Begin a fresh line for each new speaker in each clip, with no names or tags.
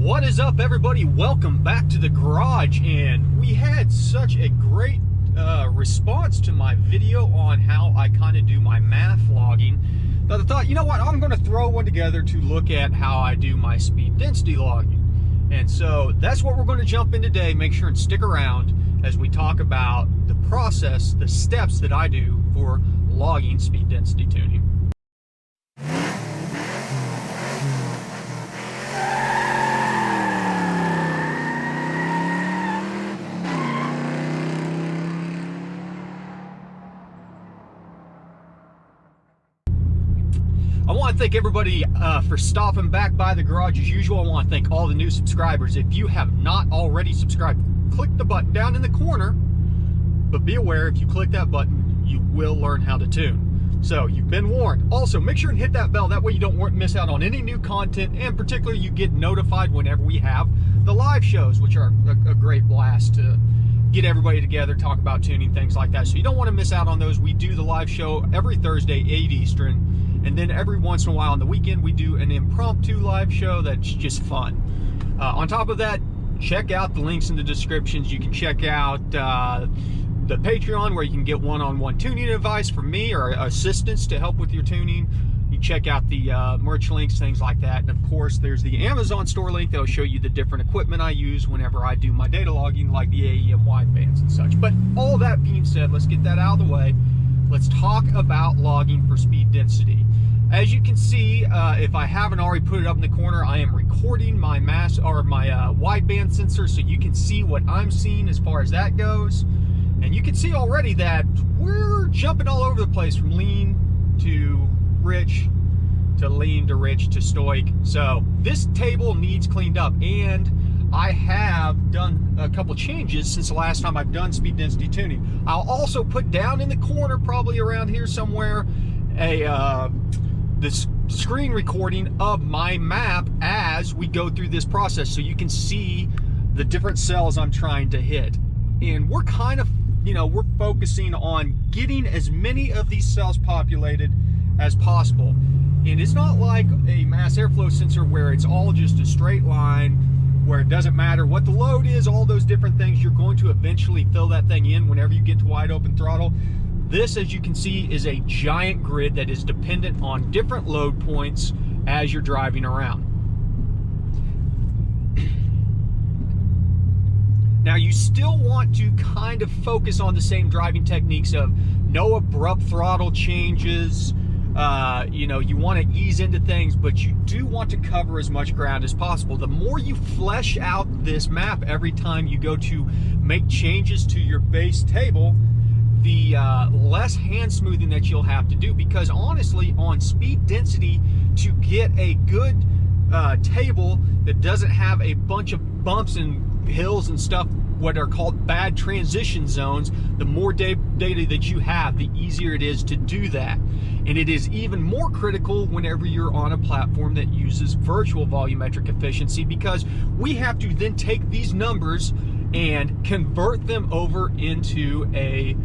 What is up, everybody? Welcome back to the garage, and we had such a great response to my video on how I kind of do my math logging that I thought, you know what, I'm going to throw one together to look at how I do my speed density logging. And so that's what we're going to jump in today. Make sure and stick around as we talk about the process, the steps that I do for logging speed density tuning. I want to thank everybody for stopping back by the garage as usual. I want to thank all the new subscribers. If you have not already subscribed, click the button down in the corner, but be aware if you click that button, you will learn how to tune. So you've been warned. Also, make sure and hit that bell. That way you don't miss out on any new content, and particularly you get notified whenever we have the live shows, which are a great blast to get everybody together, talk about tuning, things like that. So you don't want to miss out on those. We do the live show every Thursday, 8 Eastern. And then every once in a while on the weekend, we do an impromptu live show that's just fun. On top of that, check out the links in the descriptions. You can check out the Patreon, where you can get one-on-one tuning advice from me or assistance to help with your tuning. You check out the merch links, things like that. And of course, there's the Amazon store link that'll show you the different equipment I use whenever I do my data logging, like the AEM widebands and such. But all that being said, let's get that out of the way. Let's talk about logging for speed density. As you can see, if I haven't already put it up in the corner, I am recording my my wideband sensor, so you can see what I'm seeing as far as that goes. And you can see already that we're jumping all over the place from lean to rich to lean to rich to stoic. So this table needs cleaned up, and I have done a couple changes since the last time I've done speed density tuning. I'll also put down in the corner, probably around here somewhere, this screen recording of my map as we go through this process, so you can see the different cells I'm trying to hit. And we're kind of, we're focusing on getting as many of these cells populated as possible. And it's not like a mass airflow sensor where it's all just a straight line, where it doesn't matter what the load is, all those different things, you're going to eventually fill that thing in whenever you get to wide open throttle. This, as you can see, is a giant grid that is dependent on different load points as you're driving around. Now, you still want to kind of focus on the same driving techniques of no abrupt throttle changes. You want to ease into things, but you do want to cover as much ground as possible. The more you flesh out this map every time you go to make changes to your base table, the less hand smoothing that you'll have to do. Because honestly, on speed density, to get a good table that doesn't have a bunch of bumps and hills and stuff, what are called bad transition zones, the more data that you have, the easier it is to do that. And it is even more critical whenever you're on a platform that uses virtual volumetric efficiency, because we have to then take these numbers and convert them over into a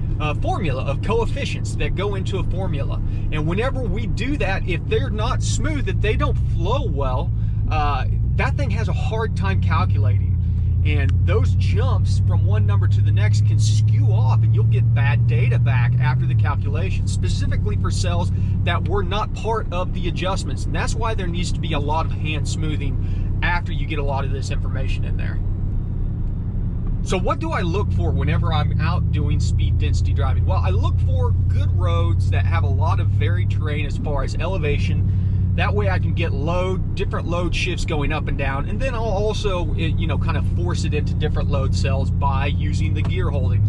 formula of coefficients that go into a formula. And whenever we do that, if they're not smooth, if they don't flow well, that thing has a hard time calculating. And those jumps from one number to the next can skew off, and you'll get bad data back after the calculation, specifically for cells that were not part of the adjustments. And that's why there needs to be a lot of hand smoothing after you get a lot of this information in there. So what do I look for whenever I'm out doing speed density driving? Well, I look for good roads that have a lot of varied terrain as far as elevation. That way I can get different load shifts going up and down. And then I'll also, kind of force it into different load cells by using the gear holding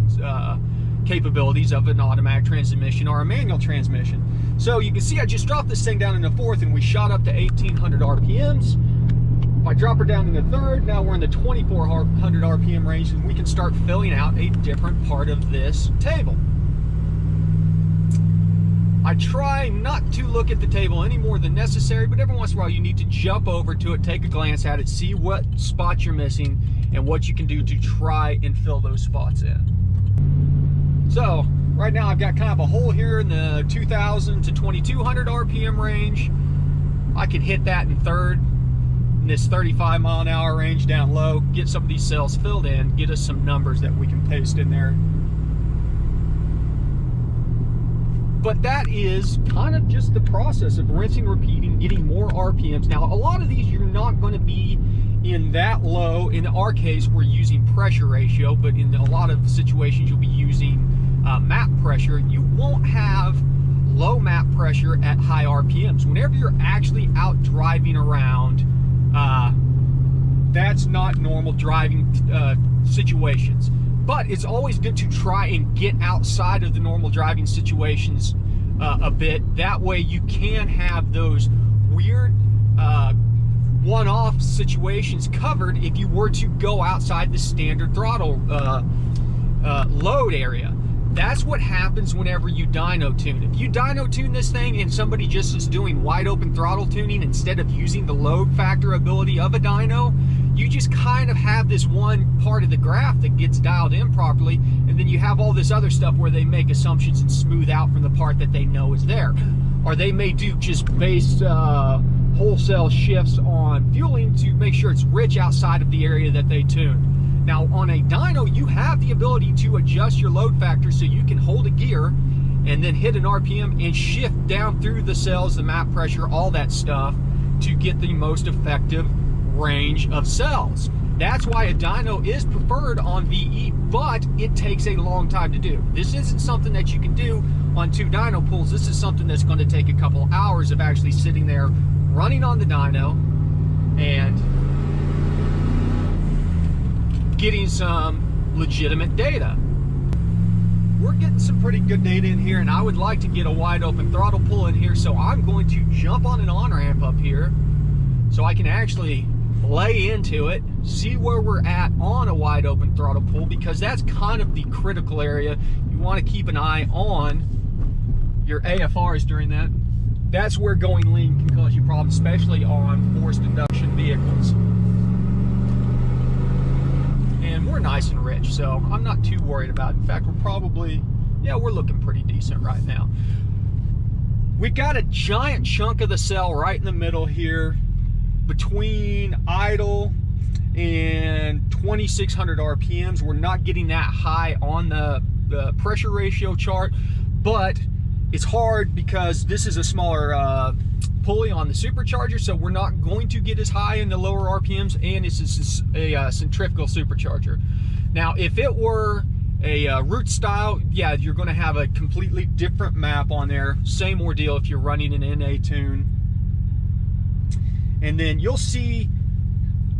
capabilities of an automatic transmission or a manual transmission. So you can see I just dropped this thing down in the fourth, and we shot up to 1800 RPMs. If I drop her down in the third, now we're in the 2400 RPM range, and we can start filling out a different part of this table. I try not to look at the table any more than necessary, but every once in a while you need to jump over to it, take a glance at it, see what spots you're missing, and what you can do to try and fill those spots in. So, right now I've got kind of a hole here in the 2000 to 2200 RPM range. I can hit that in third, and this 35 mile an hour range down low, get some of these cells filled in, get us some numbers that we can paste in there. But that is kind of just the process of rinsing, repeating, getting more RPMs. Now, a lot of these you're not going to be in that low. In our case, we're using pressure ratio, but in a lot of situations you'll be using map pressure. You won't have low map pressure at high RPMs. Whenever you're actually out driving around, that's not normal driving situations. But it's always good to try and get outside of the normal driving situations a bit. That way you can have those weird one-off situations covered if you were to go outside the standard throttle load area. That's what happens whenever you dyno tune. If you dyno tune this thing and somebody just is doing wide open throttle tuning instead of using the load factor ability of a dyno, you just kind of have this one part of the graph that gets dialed in properly, and then you have all this other stuff where they make assumptions and smooth out from the part that they know is there. Or they may do just base wholesale shifts on fueling to make sure it's rich outside of the area that they tune. Now on a dyno, you have the ability to adjust your load factor so you can hold a gear and then hit an RPM and shift down through the cells, the map pressure, all that stuff to get the most effective range of cells. That's why a dyno is preferred on VE, but it takes a long time to do. This isn't something that you can do on 2 dyno pulls. This is something that's going to take a couple hours of actually sitting there running on the dyno and getting some legitimate data. We're getting some pretty good data in here, and I would like to get a wide open throttle pull in here, so I'm going to jump on an on-ramp up here so I can actually lay into it, see where we're at on a wide open throttle pull, because that's kind of the critical area. You want to keep an eye on your AFRs during that. That's where going lean can cause you problems, especially on forced induction vehicles. And we're nice and rich, so I'm not too worried about it. In fact, we're probably, yeah, we're looking pretty decent right now. We've got a giant chunk of the cell right in the middle here between idle and 2600 RPMs. We're not getting that high on the pressure ratio chart, but it's hard because this is a smaller pulley on the supercharger, so we're not going to get as high in the lower RPMs, and it's a centrifugal supercharger. Now, if it were a root style, yeah, you're going to have a completely different map on there. Same ordeal if you're running an NA tune. And then you'll see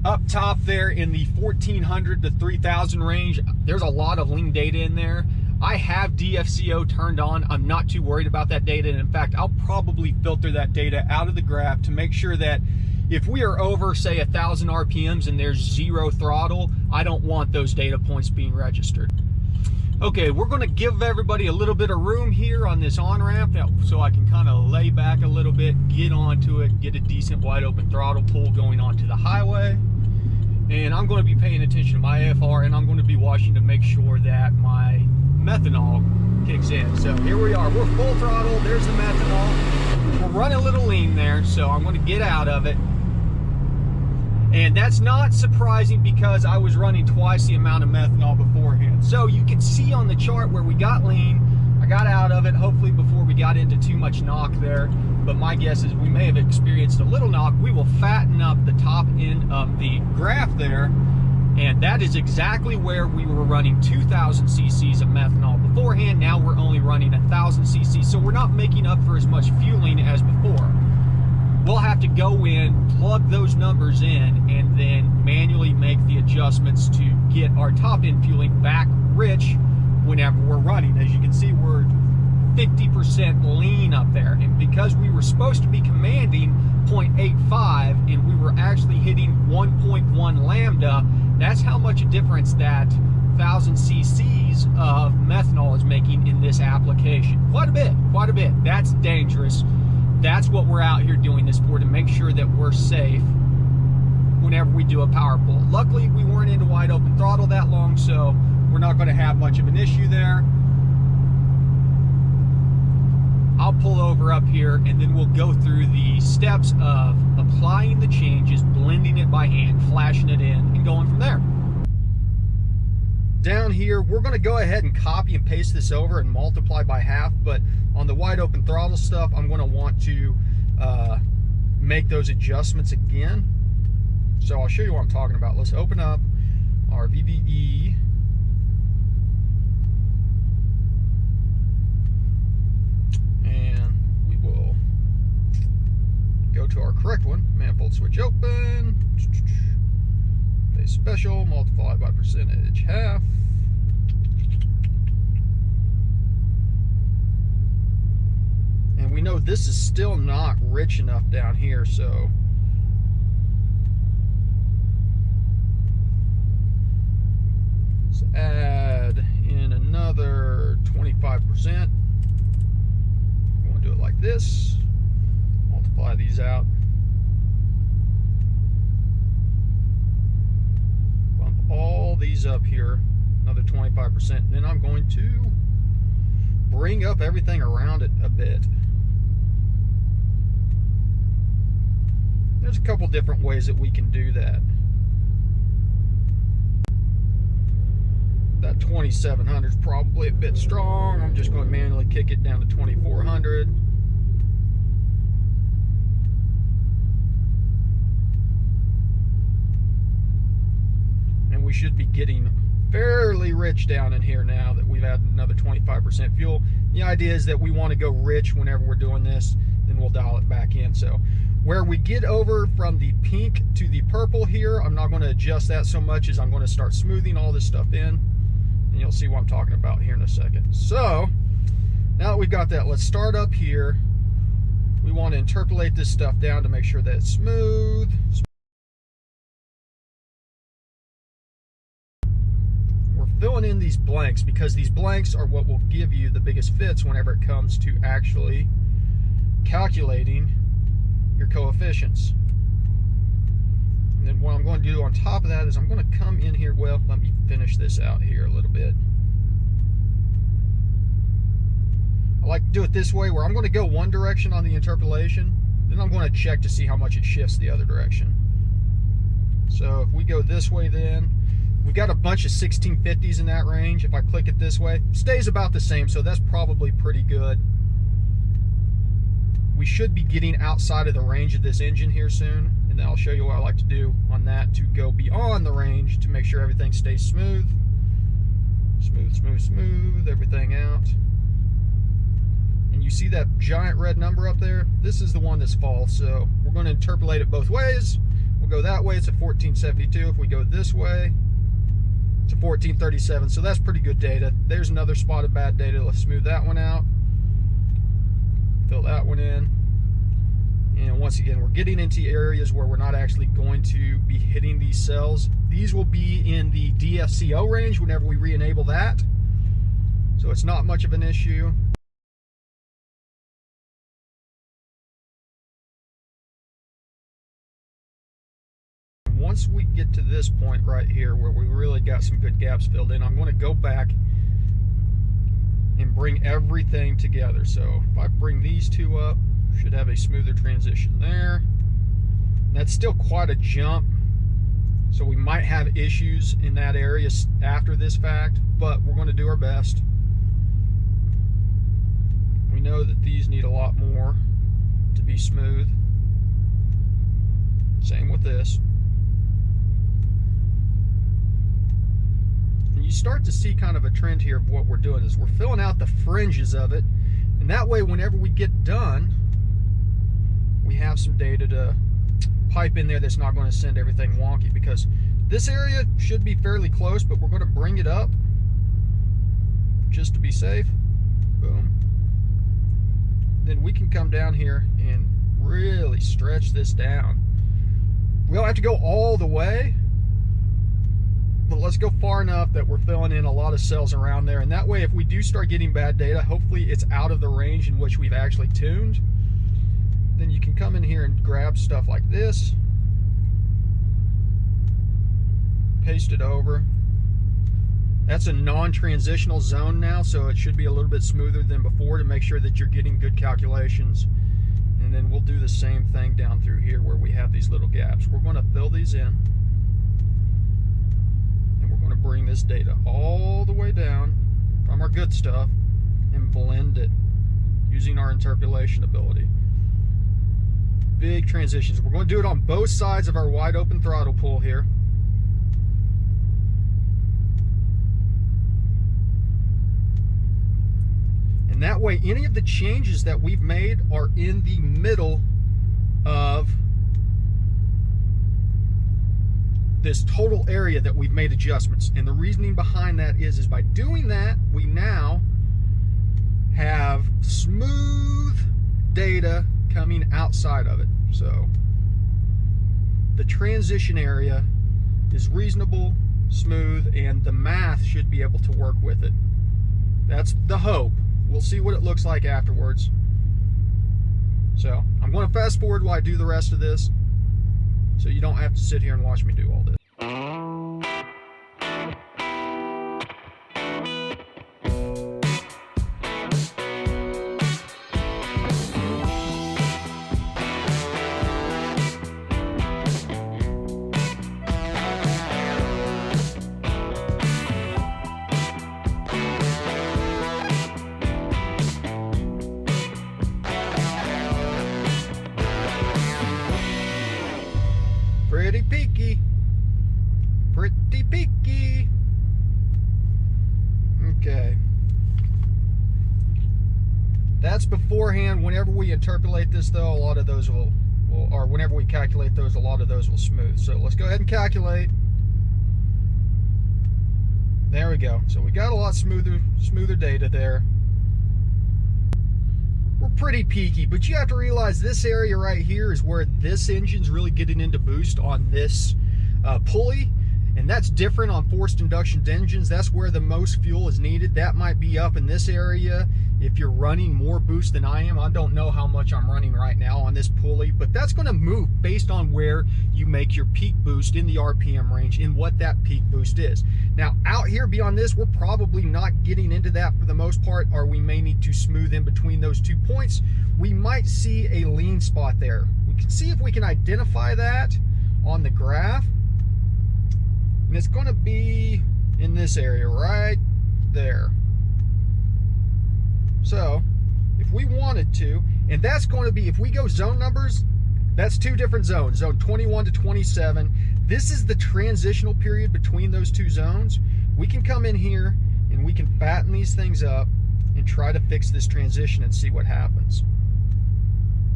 up top there in the 1400 to 3000 range, there's a lot of lean data in there. I have DFCO turned on. I'm not too worried about that data. And in fact, I'll probably filter that data out of the graph to make sure that if we are over, say, 1000 RPMs and there's 0 throttle, I don't want those data points being registered. Okay, we're going to give everybody a little bit of room here on this on-ramp so I can kind of lay back a little bit, get onto it, get a decent wide open throttle pull going onto the highway. And I'm going to be paying attention to my AFR, and I'm going to be watching to make sure that my methanol kicks in. So here we are, we're full throttle, there's the methanol. We're running a little lean there, so I'm going to get out of it. And that's not surprising because I was running twice the amount of methanol beforehand. So you can see on the chart where we got lean, I got out of it hopefully before we got into too much knock there. But my guess is we may have experienced a little knock. We will fatten up the top end of the graph there. And that is exactly where we were running 2000 cc's of methanol beforehand. Now we're only running 1000 cc's. So we're not making up for as much fueling as before. We'll have to go in, plug those numbers in, and then manually make the adjustments to get our top end fueling back rich whenever we're running. As you can see, we're 50% lean up there. And because we were supposed to be commanding 0.85 and we were actually hitting 1.1 lambda, that's how much a difference that 1000 cc's of methanol is making in this application. Quite a bit. That's dangerous. That's what we're out here doing this for, to make sure that we're safe whenever we do a power pull. Luckily, we weren't into wide open throttle that long, so we're not going to have much of an issue there. I'll pull over up here, and then we'll go through the steps of applying the changes, blending it by hand, flashing it in, and going from there. Down here, we're going to go ahead and copy and paste this over and multiply by half, but on the wide open throttle stuff, I'm going to want to make those adjustments again. So I'll show you what I'm talking about. Let's open up our VVE. And we will go to our correct one. Manifold switch open. Base special, multiply by percentage half. And we know this is still not rich enough down here, so let's add in another 25%. We want to do it like this. Multiply these out. Bump all these up here, another 25%. Then I'm going to bring up everything around it a bit. There's a couple different ways that we can do that. That 2700 is probably a bit strong. I'm just going to manually kick it down to 2400. And we should be getting fairly rich down in here now that we've added another 25% fuel. The idea is that we want to go rich whenever we're doing this, then we'll dial it back in. So where we get over from the pink to the purple here, I'm not going to adjust that so much as I'm going to start smoothing all this stuff in. And you'll see what I'm talking about here in a second. So now that we've got that, let's start up here. We want to interpolate this stuff down to make sure that it's smooth. We're filling in these blanks because these blanks are what will give you the biggest fits whenever it comes to actually calculating your coefficients. And then what I'm going to do on top of that is I'm going to come in here. Well, let me finish this out here a little bit. I like to do it this way, where I'm going to go one direction on the interpolation, then I'm going to check to see how much it shifts the other direction. So if we go this way, then we got a bunch of 1650s in that range. If I click it this way, it stays about the same, so that's probably pretty good. We should be getting outside of the range of this engine here soon, and then I'll show you what I like to do on that to go beyond the range to make sure everything stays smooth. Smooth, smooth, smooth, everything out. And you see that giant red number up there? This is the one that's false, so we're going to interpolate it both ways. We'll go that way, it's a 1472. If we go this way, it's a 1437, so that's pretty good data. There's another spot of bad data. Let's smooth that one out. Fill that one in. And once again, we're getting into areas where we're not actually going to be hitting these cells. These will be in the DFCO range whenever we re-enable that. So it's not much of an issue. Once we get to this point right here where we really got some good gaps filled in, I'm going to go back and bring everything together. So if I bring these two up, should have a smoother transition there. That's still quite a jump, so we might have issues in that area after this fact, but we're going to do our best. We know that these need a lot more to be smooth. Same with this. And you start to see kind of a trend here of what we're doing is we're filling out the fringes of it, and that way whenever we get done, we have some data to pipe in there that's not going to send everything wonky, because this area should be fairly close, but we're going to bring it up just to be safe. Boom. Then we can come down here and really stretch this down. We don't have to go all the way, but let's go far enough that we're filling in a lot of cells around there, and that way if we do start getting bad data, hopefully it's out of the range in which we've actually tuned. Then you can come in here and grab stuff like this, paste it over. That's a non-transitional zone now, so it should be a little bit smoother than before to make sure that you're getting good calculations. And And then we'll do the same thing down through here where we have these little gaps. We're going to fill these in. And we're going to bring this data all the way down from our good stuff and blend it using our interpolation ability. Big transitions. We're going to do it on both sides of our wide open throttle pull here. And that way, any of the changes that we've made are in the middle of this total area that we've made adjustments. And the reasoning behind that is by doing that, we now have smooth data coming outside of it. So the transition area is reasonable, smooth, and the math should be able to work with it. That's the hope. We'll see what it looks like afterwards. So I'm going to fast forward while I do the rest of this, so you don't have to sit here and watch me do all this. Pretty peaky. Pretty peaky. Okay. That's beforehand. Whenever we interpolate this though, a lot of those will or whenever we calculate those, a lot of those will smooth. So let's go ahead and calculate. There we go. So we got a lot smoother data there. We're pretty peaky, but you have to realize this area right here is where this engine's really getting into boost on this pulley, and that's different on forced induction engines. That's where the most fuel is needed. That might be up in this area if you're running more boost than I am. I don't know how much I'm running right now on this pulley, but that's going to move based on where you make your peak boost in the RPM range and what that peak boost is. Now out here beyond this, we're probably not getting into that for the most part, or we may need to smooth in between those 2 points. We might see a lean spot there. We can see if we can identify that on the graph, and it's going to be in this area right there. So if we wanted to, and that's going to be, if we go zone numbers, that's 2 different zones, zone 21 to 27. This is the transitional period between those 2 zones. We can come in here and we can fatten these things up and try to fix this transition and see what happens.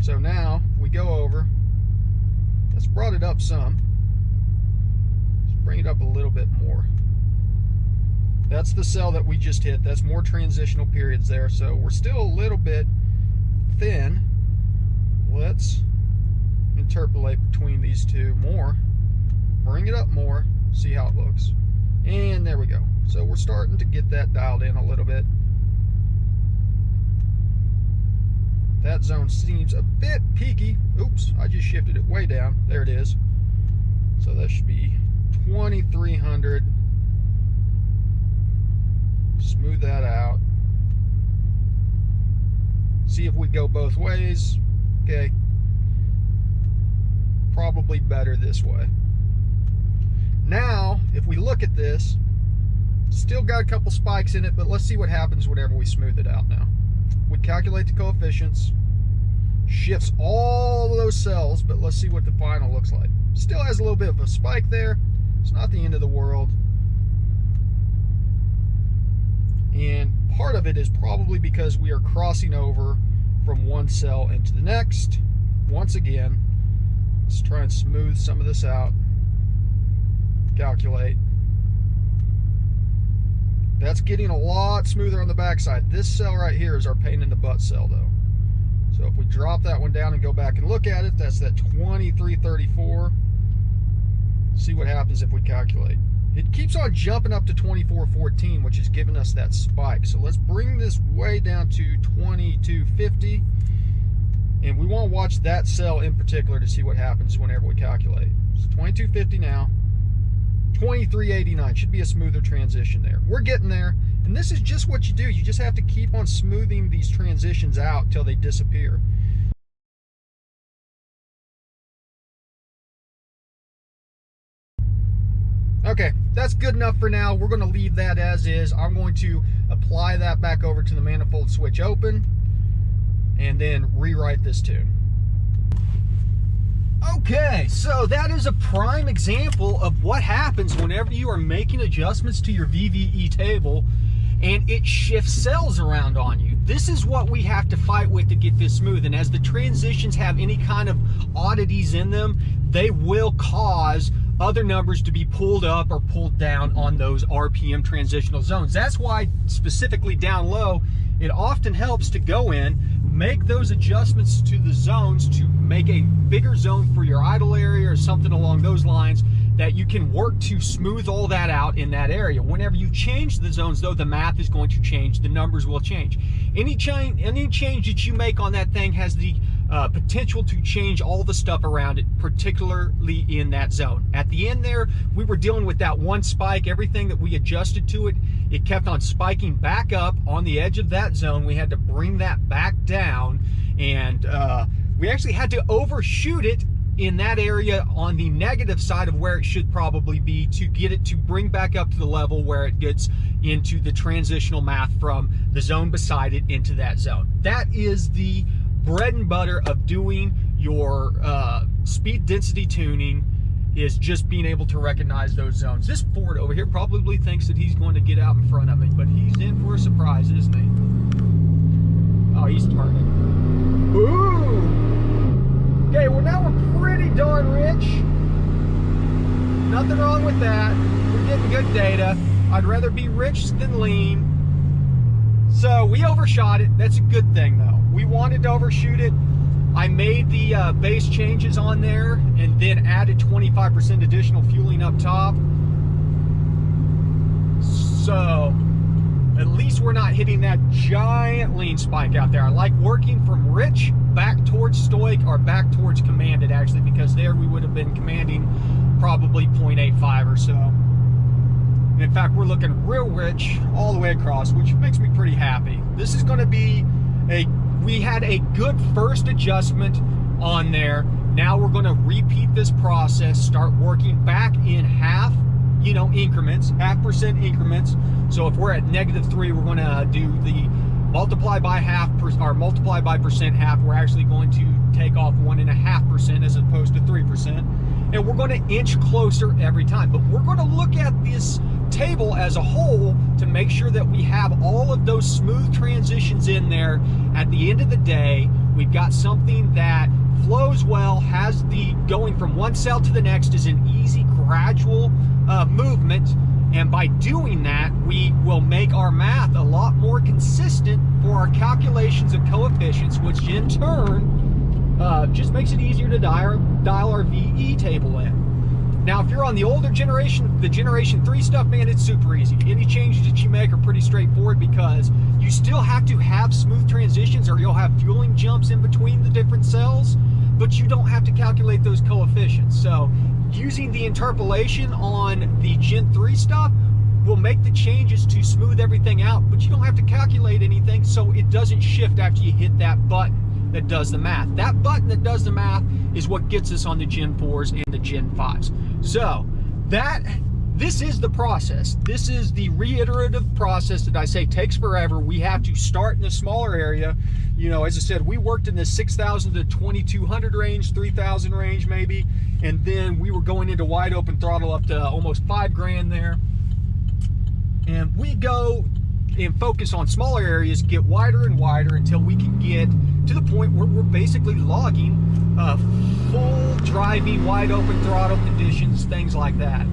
So now we go over, let's brought it up some. Let's bring it up a little bit more. That's the cell that we just hit. That's more transitional periods there. So we're still a little bit thin. Let's interpolate between these 2 more. Bring it up more. See how it looks. And there we go. So we're starting to get that dialed in a little bit. That zone seems a bit peaky. Oops, I just shifted it way down. There it is. So that should be 2300. Smooth that out. See if we go both ways. Okay. Probably better this way. Now, if we look at this, still got a couple spikes in it, but let's see what happens whenever we smooth it out now. We calculate the coefficients, shifts all of those cells, but let's see what the final looks like. Still has a little bit of a spike there. It's not the end of the world. And part of it is probably because we are crossing over from one cell into the next. Once again, let's try and smooth some of this out. Calculate. That's getting a lot smoother on the backside. This cell right here is our pain in the butt cell though. So if we drop that one down and go back and look at it, that's that 2334. See what happens if we calculate. It keeps on jumping up to 2414, which is giving us that spike. So let's bring this way down to 2250. And we want to watch that cell in particular to see what happens whenever we calculate. It's 2250 now. 2389 should be a smoother transition there. We're getting there. And this is just what you do. You just have to keep on smoothing these transitions out till they disappear. Okay, that's good enough for now. We're going to leave that as is. I'm going to apply that back over to the manifold switch open and then rewrite this tune. Okay, so that is a prime example of what happens whenever you are making adjustments to your VVE table and it shifts cells around on you. This is what we have to fight with to get this smooth. And as the transitions have any kind of oddities in them, they will cause other numbers to be pulled up or pulled down on those RPM transitional zones. That's why specifically down low, it often helps to go in, make those adjustments to the zones to make a bigger zone for your idle area or something along those lines, that you can work to smooth all that out in that area. Whenever you change the zones though, the math is going to change, the numbers will change. Any change that you make on that thing has the potential to change all the stuff around it, particularly in that zone. At the end there, we were dealing with that one spike. Everything that we adjusted to it, it kept on spiking back up on the edge of that zone. We had to bring that back down, and we actually had to overshoot it in that area on the negative side of where it should probably be to get it to bring back up to the level where it gets into the transitional math from the zone beside it into that zone. That is the bread and butter of doing your speed density tuning, is just being able to recognize those zones. This Ford over here probably thinks that he's going to get out in front of me, but he's in for a surprise, isn't he? Oh, he's turning. Ooh! Okay, well now we're pretty darn rich. Nothing wrong with that. We're getting good data. I'd rather be rich than lean. So we overshot it. That's a good thing though. We wanted to overshoot it. I made the base changes on there and then added 25% additional fueling up top. So at least we're not hitting that giant lean spike out there. I like working from rich back towards stoic or back towards commanded, actually, because there we would have been commanding probably 0.85 or so. In fact, we're looking real rich all the way across, which makes me pretty happy. This is going to be we had a good first adjustment on there. Now we're going to repeat this process, start working back in half, increments, 0.5% increments. So if we're at -3, we're going to do the multiply by half or multiply by percent half. We're actually going to take off 1.5% as opposed to 3%. And we're going to inch closer every time. But we're going to look at this table as a whole to make sure that we have all of those smooth transitions in there. At the end of the day, we've got something that flows well, has the going from one cell to the next is an easy, gradual movement. And by doing that, we will make our math a lot more consistent for our calculations of coefficients, which in turn just makes it easier to dial our VE table in. Now, if you're on the older generation, the Generation 3 stuff, man, it's super easy. Any changes that you make are pretty straightforward because you still have to have smooth transitions or you'll have fueling jumps in between the different cells, but you don't have to calculate those coefficients. So using the interpolation on the Gen 3 stuff will make the changes to smooth everything out, but you don't have to calculate anything, so it doesn't shift after you hit that button that does the math. That button that does the math is what gets us on the Gen 4s and the Gen 5s. So this is the process. This is the reiterative process that I say takes forever. We have to start in the smaller area. As I said, we worked in the 6,000 to 2,200 range, 3,000 range maybe, and then we were going into wide open throttle up to almost 5 grand there. And we go and focus on smaller areas, get wider and wider until we can get to the point where we're basically logging full driving, wide open throttle conditions, things like that.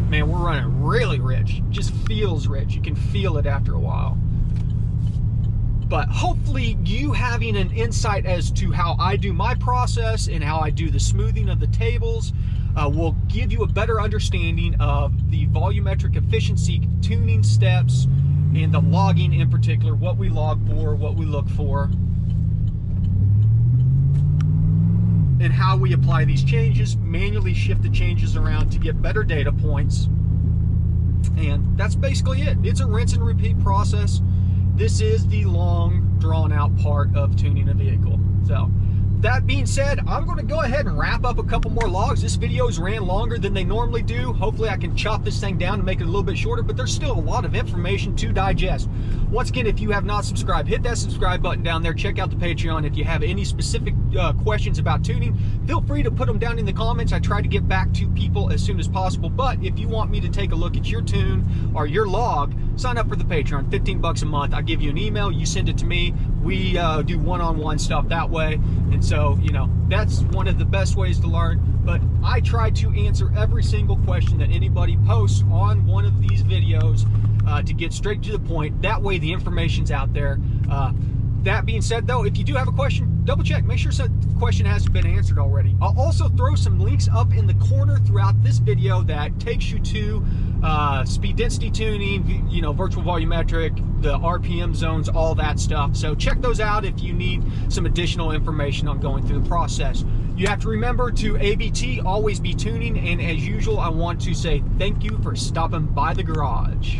Man, we're running really rich. It just feels rich. You can feel it after a while. But hopefully you having an insight as to how I do my process and how I do the smoothing of the tables will give you a better understanding of the volumetric efficiency tuning steps and the logging in particular, what we log for, what we look for, and how we apply these changes, manually shift the changes around to get better data points. And that's basically it. It's a rinse and repeat process. This is the long, drawn out part of tuning a vehicle. So that being said, I'm going to go ahead and wrap up a couple more logs. This video's ran longer than they normally do. Hopefully I can chop this thing down and make it a little bit shorter, but there's still a lot of information to digest. Once again, if you have not subscribed, hit that subscribe button down there. Check out the Patreon. If you have any specific questions about tuning, feel free to put them down in the comments. I try to get back to people as soon as possible, but if you want me to take a look at your tune or your log, sign up for the Patreon. 15 bucks a month. I give you an email, you send it to me. We do one-on-one stuff that way. And so, you know, that's one of the best ways to learn. But I try to answer every single question that anybody posts on one of these videos to get straight to the point. That way the information's out there. That being said, though, if you do have a question, double check. Make sure the question hasn't been answered already. I'll also throw some links up in the corner throughout this video that takes you to speed density tuning, you know, virtual volumetric, the RPM zones, all that stuff. So check those out if you need some additional information on going through the process. You have to remember to ABT, always be tuning. And as usual, I want to say thank you for stopping by the garage.